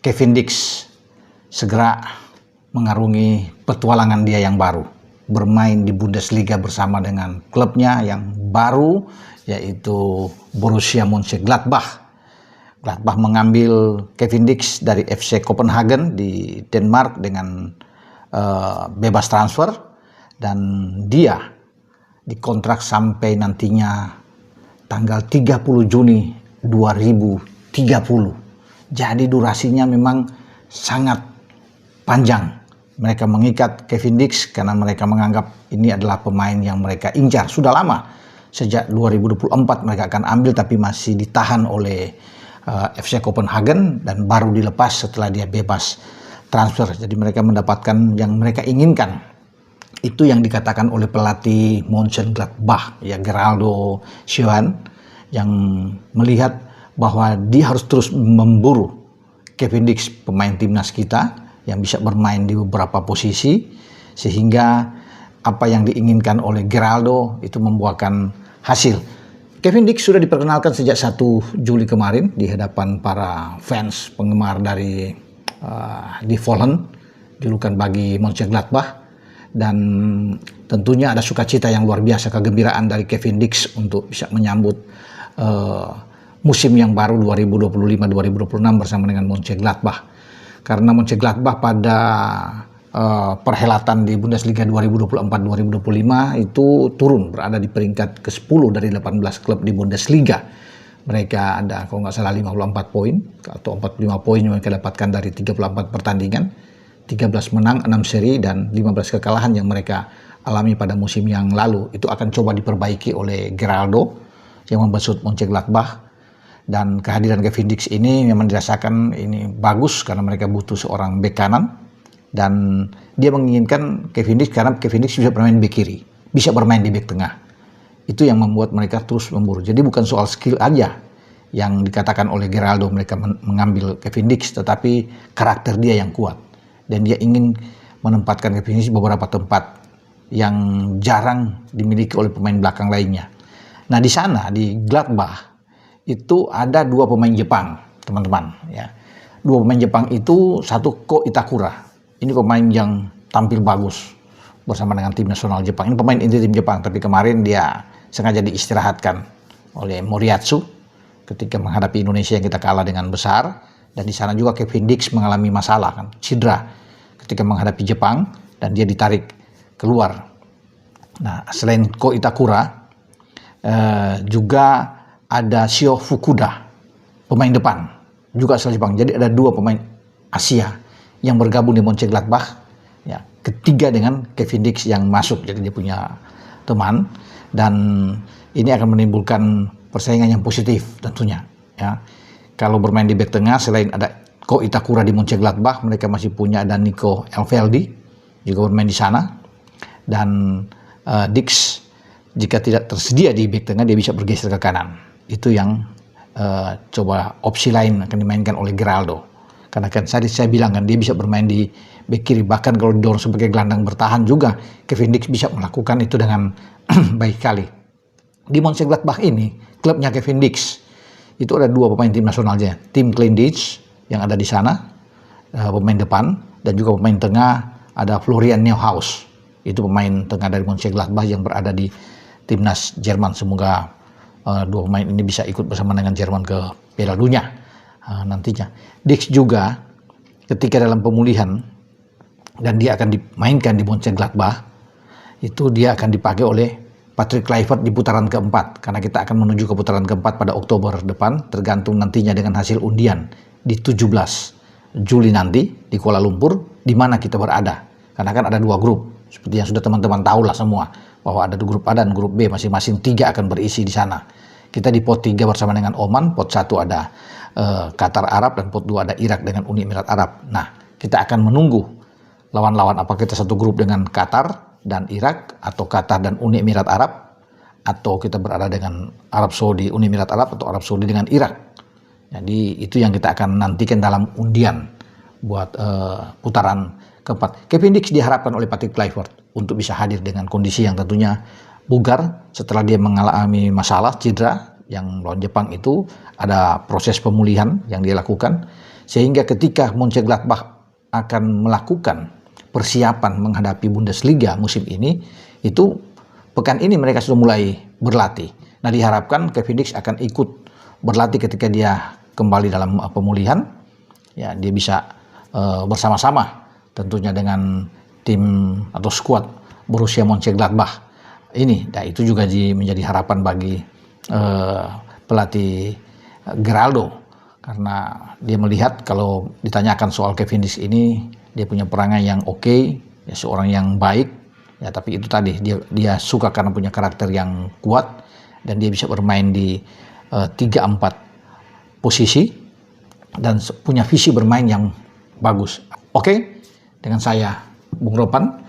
Kevin Dix segera mengarungi petualangan dia yang baru, bermain di Bundesliga bersama dengan klubnya yang baru, yaitu Borussia Mönchengladbach. Gladbach mengambil Kevin Dix dari FC Copenhagen di Denmark dengan bebas transfer, dan dia dikontrak sampai nantinya tanggal 30 Juni 2030. Jadi durasinya memang sangat panjang. Mereka mengikat Kevin Dix karena mereka menganggap ini adalah pemain yang mereka incar sudah lama. Sejak 2024 mereka akan ambil, tapi masih ditahan oleh FC Copenhagen dan baru dilepas setelah dia bebas transfer. Jadi mereka mendapatkan yang mereka inginkan. Itu yang dikatakan oleh pelatih Mönchengladbach, ya, Geraldo Schewan, yang melihat bahwa dia harus terus memburu Kevin Dix, pemain timnas kita yang bisa bermain di beberapa posisi, sehingga apa yang diinginkan oleh Geraldo itu membuahkan hasil. Kevin Dix sudah diperkenalkan sejak 1 Juli kemarin di hadapan para fans penggemar dari di Volland, julukan bagi Mönchengladbach, dan tentunya ada sukacita yang luar biasa, kegembiraan dari Kevin Dix untuk bisa menyambut musim yang baru 2025-2026 bersama dengan Mönchengladbach. Karena Mönchengladbach pada perhelatan di Bundesliga 2024-2025 itu turun, berada di peringkat ke-10 dari 18 klub di Bundesliga. Mereka ada kalau nggak salah 54 poin atau 45 poin yang mereka dapatkan dari 34 pertandingan, 13 menang, 6 seri, dan 15 kekalahan yang mereka alami pada musim yang lalu. Itu akan coba diperbaiki oleh Geraldo yang membesut Mönchengladbach. Dan kehadiran Kevin Dix ini memang dirasakan ini bagus karena mereka butuh seorang bek kanan, dan dia menginginkan Kevin Dix karena Kevin Dix bisa bermain bek kiri, bisa bermain di bek tengah. Itu yang membuat mereka terus memburu. Jadi bukan soal skill aja yang dikatakan oleh Geraldo mereka mengambil Kevin Dix, tetapi karakter dia yang kuat, dan dia ingin menempatkan Kevin Dix di beberapa tempat yang jarang dimiliki oleh pemain belakang lainnya. Nah, di sana di Gladbach itu ada 2 pemain Jepang, teman-teman, ya. 2 pemain Jepang itu, satu Ko Itakura. Ini pemain yang tampil bagus bersama dengan tim nasional Jepang. Ini pemain inti tim Jepang, tapi kemarin dia sengaja diistirahatkan oleh Moriyasu ketika menghadapi Indonesia yang kita kalah dengan besar. Dan di sana juga Kevin Dix mengalami masalah, kan, cedera ketika menghadapi Jepang, dan dia ditarik keluar. Nah, selain Ko Itakura, juga ada Shio Fukuda, pemain depan, juga asal Jepang. Jadi ada 2 pemain Asia yang bergabung di Mönchengladbach, ya, ketiga dengan Kevin Dix yang masuk. Jadi dia punya teman, dan ini akan menimbulkan persaingan yang positif tentunya, ya. Kalau bermain di bek tengah, selain ada Ko Itakura di Mönchengladbach, mereka masih punya ada Nico Elveldi juga bermain di sana, dan Dix jika tidak tersedia di bek tengah dia bisa bergeser ke kanan. Itu yang coba opsi lain akan dimainkan oleh Geraldo. Karena kan saya bilang kan dia bisa bermain di bek kiri, bahkan kalau didorong sebagai gelandang bertahan juga Kevin Dix bisa melakukan itu dengan baik sekali. Di Mönchengladbach ini, klubnya Kevin Dix, itu ada 2 pemain tim nasionalnya, Tim Kleindienst yang ada di sana, pemain depan, dan juga pemain tengah ada Florian Neuhaus. Itu pemain tengah dari Mönchengladbach yang berada di timnas Jerman. Semoga 2 pemain ini bisa ikut bersama dengan Jerman ke Piala Dunia nantinya. Dix juga ketika dalam pemulihan dan dia akan dimainkan di Mönchengladbach, itu dia akan dipakai oleh Patrick Kluivert di putaran keempat, karena kita akan menuju ke putaran keempat pada Oktober depan, tergantung nantinya dengan hasil undian di 17 Juli nanti di Kuala Lumpur, di mana kita berada. Karena kan ada 2 grup, seperti yang sudah teman-teman tahu lah semua, bahwa ada grup A dan grup B, masing-masing 3 akan berisi di sana. Kita di pot 3 bersama dengan Oman, pot 1 ada Qatar Arab, dan pot 2 ada Irak dengan Uni Emirat Arab. Nah, kita akan menunggu lawan-lawan, apakah kita satu grup dengan Qatar dan Irak, atau Qatar dan Uni Emirat Arab, atau kita berada dengan Arab Saudi, Uni Emirat Arab, atau Arab Saudi dengan Irak. Jadi itu yang kita akan nantikan dalam undian buat putaran keempat. Kevin Dix diharapkan oleh Patrick Kluivert untuk bisa hadir dengan kondisi yang tentunya bugar setelah dia mengalami masalah cedera yang lawan Jepang. Itu ada proses pemulihan yang dia lakukan, Sehingga ketika Mönchengladbach akan melakukan persiapan menghadapi Bundesliga musim ini, itu pekan ini mereka sudah mulai berlatih. Nah, diharapkan Kevin Dix akan ikut berlatih ketika dia kembali dalam pemulihan. Ya, dia bisa bersama-sama tentunya dengan tim atau skuad Borussia Mönchengladbach ini. Nah, itu juga menjadi harapan bagi pelatih Geraldo, karena dia melihat kalau ditanyakan soal Kevin Dix ini, dia punya perangai yang oke, ya, seorang yang baik, ya, tapi itu tadi dia suka karena punya karakter yang kuat dan dia bisa bermain di 3-4 posisi dan punya visi bermain yang bagus. Oke, dengan saya Bung Ropan